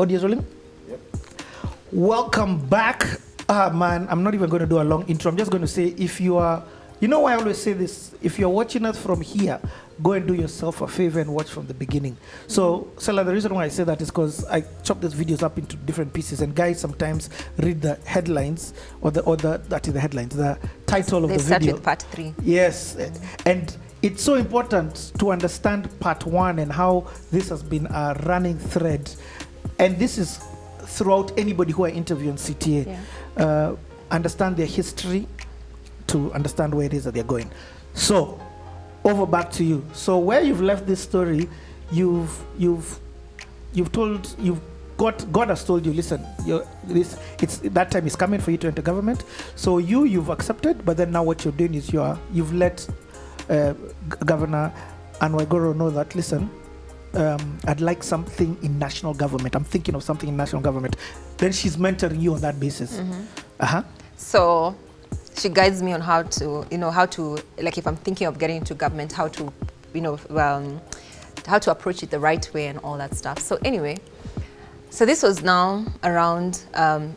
Audio's rolling? Yep. Welcome back. Man, I'm not even going to do a long intro. I'm just going to say, if you are, you know why I always say this? If you're watching us from here, go and do yourself a favor and watch from the beginning. So, Sellah, the reason why I say that is because I chop these videos up into different pieces, and guys sometimes read the headlines or the headlines, the title of the video. They start with part 3. Yes, and it's so important to understand part 1 and how this has been a running thread. And this is throughout anybody who I interview on CTA. Yeah. Understand their history to understand where it is that they're going. So, over back to you. So where you've left this story, God has told you, listen, that time is coming for you to enter government. So you've accepted, but then now what you're doing is you've let Governor Anwaigoro know that, listen, I'd like something in national government. I'm thinking of something in national government. Then she's mentoring you on that basis. So she guides me on how to, like if I'm thinking of getting into government, how to, how to approach it the right way and all that stuff. So anyway, so this was now around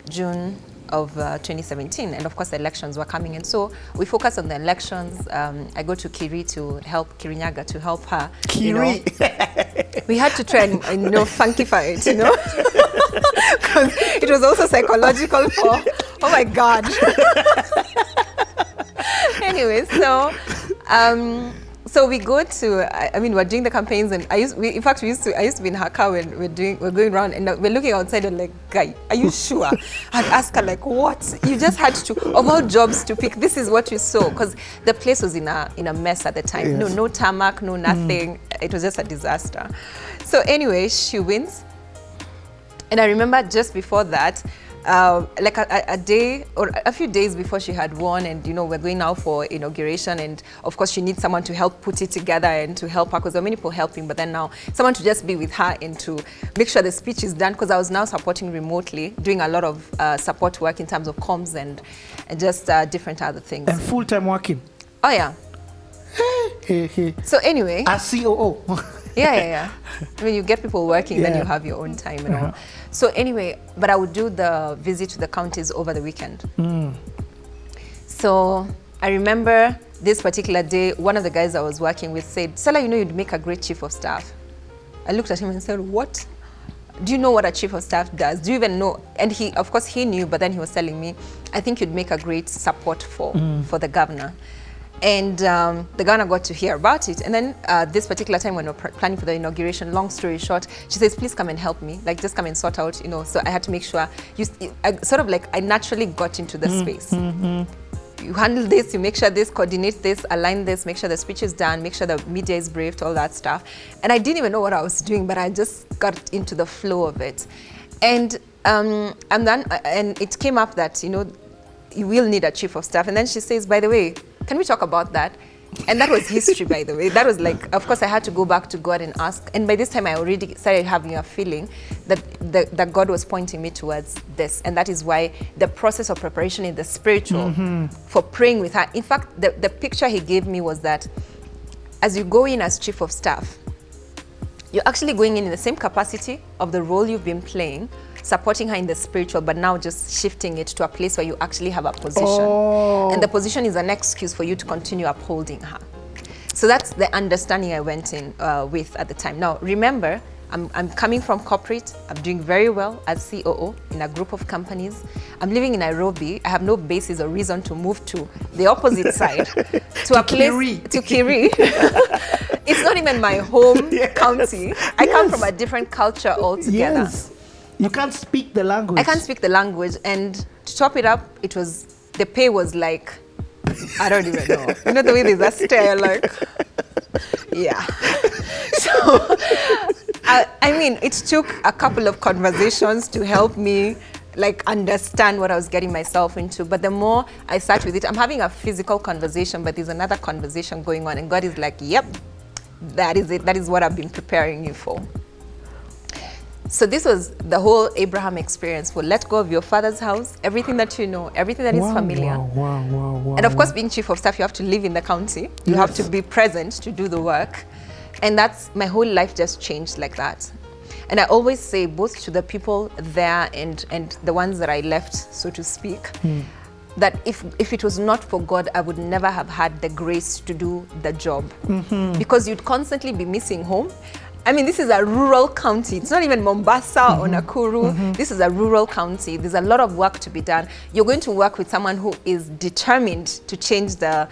June of 2017, and of course the elections were coming in. So we focused on the elections. I go to Kirinyaga to help her. We had to try and funkify it, because it was also psychological for, oh my God. Anyway, so we go to, we're doing the campaigns, and I used to be in her car when we're going around, and we're looking outside and like, guy, are you sure? I'd ask her like, what? You just had to, of all jobs to pick, this is what you saw, because the place was in a mess at the time. Yes. No tarmac, no nothing. It was just a disaster. So anyway, she wins. And I remember just before that, like a day or a few days before she had won, and we're going now for inauguration, and of course she needs someone to help put it together and to help her, because there are many people helping, but then now someone to just be with her and to make sure the speech is done, because I was now supporting remotely, doing a lot of support work in terms of comms and just different other things. And full-time working? Oh yeah. So anyway, as COO. Yeah. When you get people working, then you have your own time and all. So anyway, but I would do the visit to the counties over the weekend. So I remember this particular day, one of the guys I was working with said, Sellah, you'd make a great chief of staff. I looked at him and said, what? Do you know what a chief of staff does? Do you even know? And he, of course, he knew, but then he was telling me, I think you'd make a great support for the governor. And the governor got to hear about it. And then this particular time when we were planning for the inauguration, long story short, she says, please come and help me. Like, just come and sort out, So I had to make sure, I naturally got into the space. You handle this, you make sure this, coordinate this, align this, make sure the speech is done, make sure the media is briefed, all that stuff. And I didn't even know what I was doing, but I just got into the flow of it. And it came up that, you will need a chief of staff. And then she says, by the way, can we talk about that? And that was history, by the way. That was like, of course, I had to go back to God and ask. And by this time, I already started having a feeling that God was pointing me towards this. And that is why the process of preparation in the spiritual for praying with her. In fact, the picture he gave me was that as you go in as chief of staff, you're actually going in the same capacity of the role you've been playing, supporting her in the spiritual, but now just shifting it to a place where you actually have a position. And the position is an excuse for you to continue upholding her. So that's the understanding I went in with at the time. Now, remember, I'm coming from corporate. I'm doing very well as COO in a group of companies. I'm living in Nairobi. I have no basis or reason to move to the opposite side, to a place, to Kiri. It's not even my home county. I come from a different culture altogether. Yes. You can't speak the language. I can't speak the language, and to top it up, the pay was like, I don't even know. You know the way there's a stare, like, yeah. So, it took a couple of conversations to help me understand what I was getting myself into. But the more I sat with it, I'm having a physical conversation, but there's another conversation going on, and God is like, yep, that is it. That is what I've been preparing you for. So this was the whole Abraham experience. Well, let go of your father's house, everything that you know, everything that is familiar. Wow. And of course, being chief of staff, you have to live in the county. You have to be present to do the work. And that's, my whole life just changed like that. And I always say, both to the people there and the ones that I left, so to speak, that if it was not for God, I would never have had the grace to do the job. Because you'd constantly be missing home. I mean, this is a rural county. It's not even Mombasa or Nakuru. This is a rural county. There's a lot of work to be done. You're going to work with someone who is determined to change the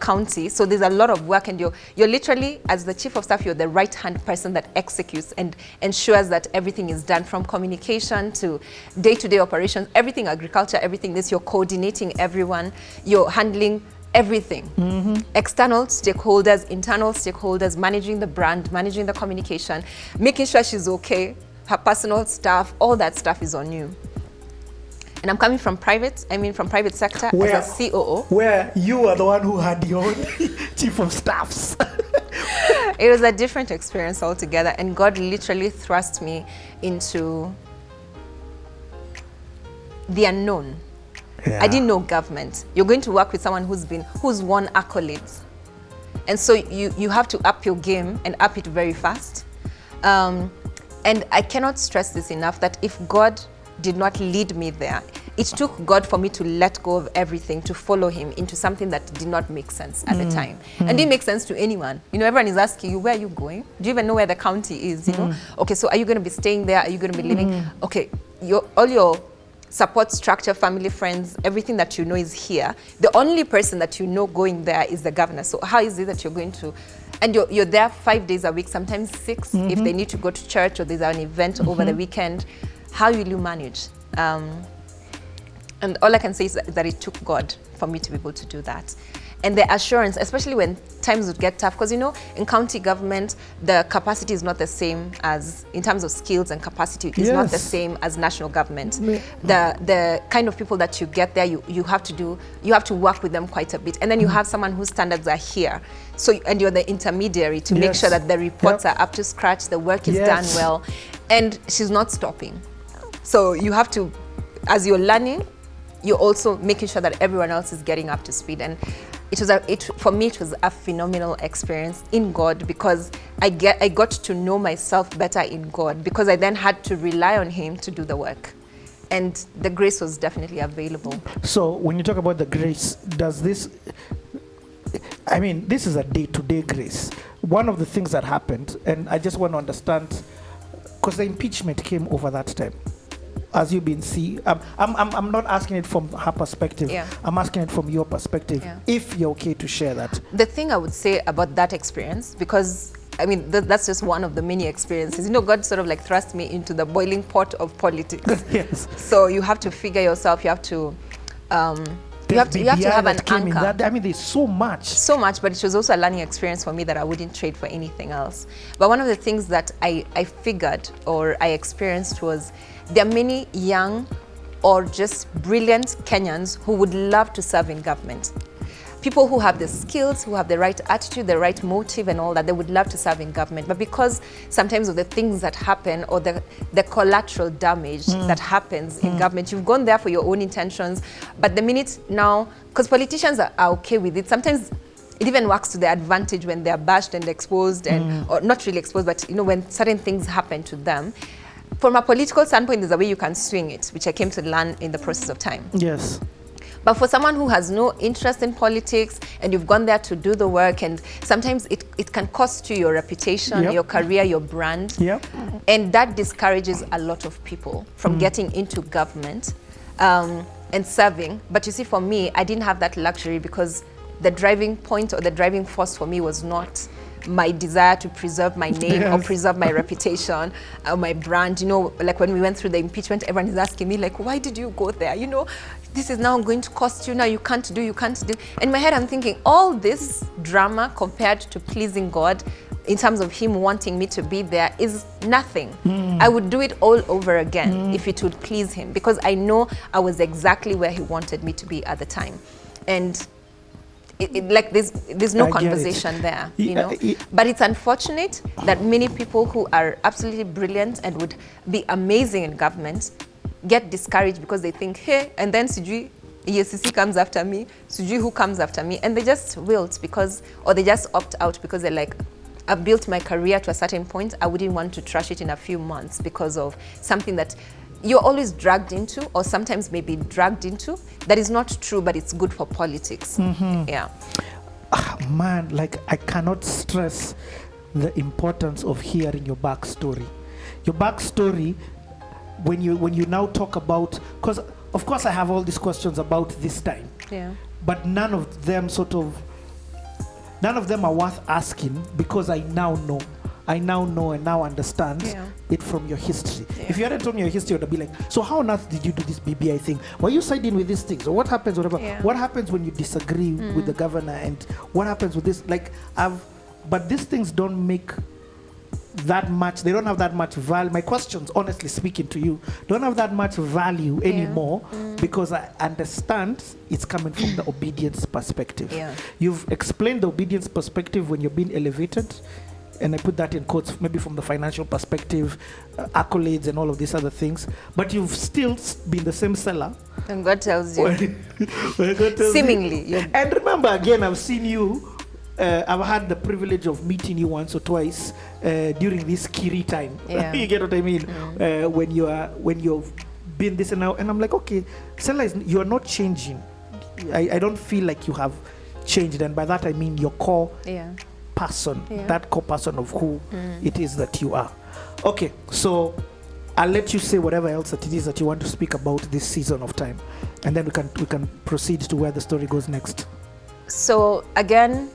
county. So there's a lot of work, and you're literally, as the chief of staff, you're the right-hand person that executes and ensures that everything is done, from communication to day-to-day operations, everything agriculture, everything this. You're coordinating everyone. You're handling everything. External stakeholders, internal stakeholders, managing the brand, managing the communication, making sure she's okay, her personal stuff, all that stuff is on you. And I'm coming from private sector, as a COO. Where you are the one who had your own chief of staffs. It was a different experience altogether, and God literally thrust me into the unknown. Yeah. I didn't know government. You're going to work with someone who's won accolades. And so you have to up your game and up it very fast. And I cannot stress this enough, that if God did not lead me there, it took God for me to let go of everything to follow him into something that did not make sense at the time. And didn't make sense to anyone. You know, everyone is asking you, where are you going? Do you even know where the county is? You know, okay, so are you going to be staying there? Are you going to be living? Okay, all your support structure, family, friends, everything that you know is here. The only person that you know going there is the governor. So how is it that you're going to, and you're there 5 days a week, sometimes 6, if they need to go to church or there's an event over the weekend. How will you manage? And all I can say is that it took God for me to be able to do that. And the assurance, especially when times would get tough, because you know, in county government, the capacity is not the same as, in terms of skills and capacity, is not the same as national government. The kind of people that you get there, you have to work with them quite a bit. And then you have someone whose standards are here. So, and you're the intermediary to make sure that the reports are up to scratch, the work is done well, and she's not stopping. So you have to, as you're learning, you're also making sure that everyone else is getting up to speed. And for me, it was a phenomenal experience in God, because I got to know myself better in God, because I then had to rely on him to do the work. And the grace was definitely available. So when you talk about the grace, does this, I mean, this is a day-to-day grace. One of the things that happened, and I just want to understand, because the impeachment came over that time. As you've been seeing, I'm not asking it from her perspective. I'm asking it from your perspective, if you're okay to share that. The thing I would say about that experience, because I mean, that's just one of the many experiences. You know, God sort of like thrust me into the boiling pot of politics. Yes. So you have to figure yourself, you have to have an anchor. I mean, there's so much. So much, but it was also a learning experience for me that I wouldn't trade for anything else. But one of the things that I figured, or I experienced, was there are many young or just brilliant Kenyans who would love to serve in government. People who have the skills, who have the right attitude, the right motive and all that, they would love to serve in government. But because sometimes of the things that happen, or the collateral damage that happens in government, you've gone there for your own intentions, but the minute now, because politicians are okay with it, sometimes it even works to their advantage when they're bashed and exposed, and or not really exposed, but you know, when certain things happen to them. From a political standpoint, there's a way you can swing it, which I came to learn in the process of time. Yes. But for someone who has no interest in politics, and you've gone there to do the work, and sometimes it can cost you your reputation, your career, your brand. And that discourages a lot of people from getting into government and serving. But you see, for me, I didn't have that luxury, because the driving point or the driving force for me was not my desire to preserve my name or preserve my reputation or my brand. You know, like when we went through the impeachment, everyone is asking me, like, why did you go there? You know, this is now going to cost you. Now you can't do. In my head, I'm thinking, all this drama compared to pleasing God, in terms of him wanting me to be there, is nothing. I would do it all over again if it would please him, because I know I was exactly where he wanted me to be at the time. And like there's no conversation there, you know. But it's unfortunate that many people who are absolutely brilliant and would be amazing in government get discouraged, because they think, hey, and then Sujui ESCC comes after me, Sujui who comes after me, and they just wilt, because, or they just opt out because they're like, I've built my career to a certain point, I wouldn't want to trash it in a few months because of something that you're always dragged into, or sometimes maybe dragged into, that is not true, but it's good for politics. Yeah. Man, like I cannot stress the importance of hearing your backstory. Your backstory, when you now talk about, because of course I have all these questions about this time, Yeah. but none of them are worth asking, because I now know and now understand it from your history. If you hadn't told me your history, I would be like, so how on earth did you do this BBI thing? Were you siding with these things? Or what happens, whatever? What happens when you disagree with the governor? And what happens with this? Like, but these things don't make that much, they don't have that much value. My questions, honestly speaking to you, don't have that much value anymore, because I understand it's coming from the obedience perspective. You've explained the obedience perspective when you're being elevated, and I put that in quotes, maybe from the financial perspective, accolades and all of these other things, but you've still been the same seller. And God tells you. When God tells Seemingly. you. And remember, again, I've seen you, I've had the privilege of meeting you once or twice during this Kiri time. You get what I mean? When you've been this and now, and I'm like, okay, Sellah, you are not changing. I don't feel like you have changed, and by that I mean your core person, that core person of who it is that you are. Okay, so I'll let you say whatever else that it is that you want to speak about this season of time, and then we can proceed to where the story goes next. So again,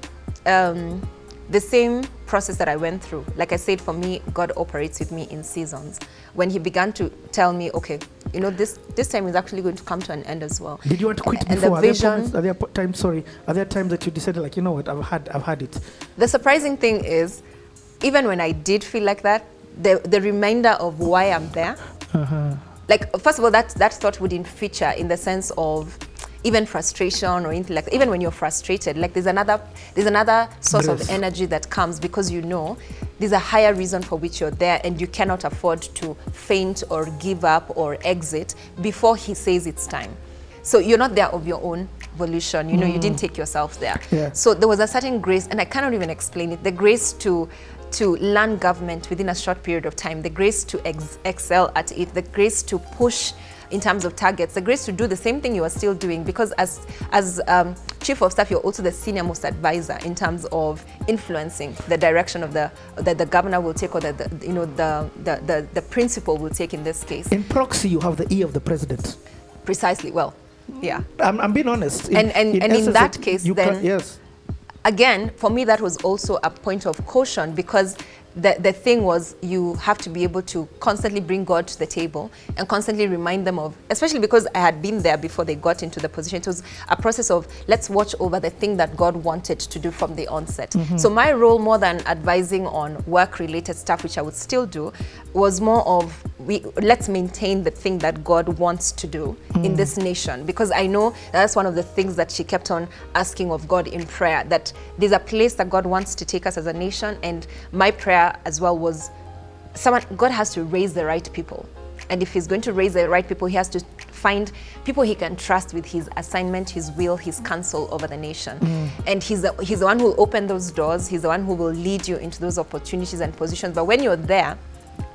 the same process that I went through. Like I said, for me, God operates with me in seasons. When he began to tell me, okay, you know, this time is actually going to come to an end as well. Did you want to quit and before? The vision, are there times that you decided, like, you know what, I've had it? The surprising thing is, even when I did feel like that, the reminder of why I'm there, like, first of all, that thought wouldn't feature in the sense of even frustration or anything like that. Even when you're frustrated, like there's another source of energy that comes, because you know there's a higher reason for which you're there, and you cannot afford to faint or give up or exit before he says it's time. So you're not there of your own volition, you know, you didn't take yourself there. So there was a certain grace, and I cannot even explain it, the grace to learn government within a short period of time, the grace to excel at it, the grace to push in terms of targets, the grace to do the same thing you are still doing, because as chief of staff, you're also the senior most advisor in terms of influencing the direction of that the governor will take, or the principal will take in this case. In proxy, you have the ear of the president. Precisely. Well, yeah. I'm being honest. In that case, then, yes. Again, for me, that was also a point of caution, because the thing was, you have to be able to constantly bring God to the table and constantly remind them of, especially because I had been there before they got into the position. It was a process of, let's watch over the thing that God wanted to do from the onset. So my role, more than advising on work-related stuff, which I would still do, was more of, let's maintain the thing that God wants to do in this nation. Because I know that's one of the things that she kept on asking of God in prayer, that there's a place that God wants to take us as a nation. And my prayer as well was, God has to raise the right people. And if he's going to raise the right people, he has to find people he can trust with his assignment, his will, his counsel over the nation. And he's the one who will open those doors. He's the one who will lead you into those opportunities and positions. But when you're there,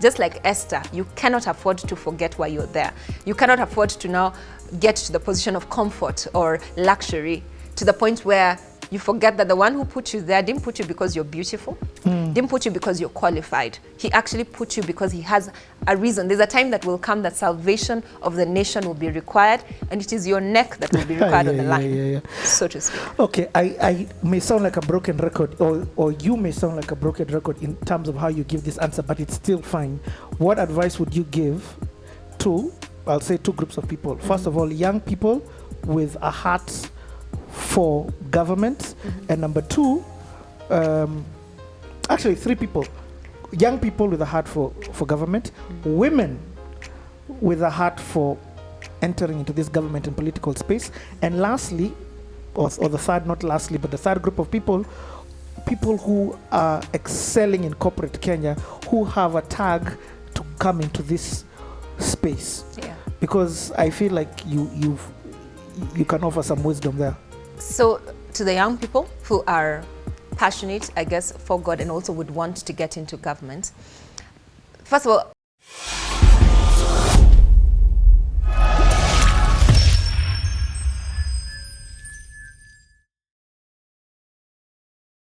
just like Esther, you cannot afford to forget why you're there. You cannot afford to now get to the position of comfort or luxury, to the point where you forget that the one who put you there didn't put you because you're beautiful, didn't put you because you're qualified. He actually put you because he has a reason. There's a time that will come that salvation of the nation will be required, and it is your neck that will be required on the line, so to speak. Okay, I may sound like a broken record, or you may sound like a broken record in terms of how you give this answer, but it's still fine. What advice would you give to, I'll say, two groups of people? First of all, young people with a heart for government, and number two, actually three people: young people with a heart for government, women with a heart for entering into this government and political space, and lastly, or the third, not lastly, but the third group of people who are excelling in corporate Kenya, who have a tag to come into this space. Because I feel like you can offer some wisdom there. So to the young people who are passionate, I guess, for God and also would want to get into government. First of all,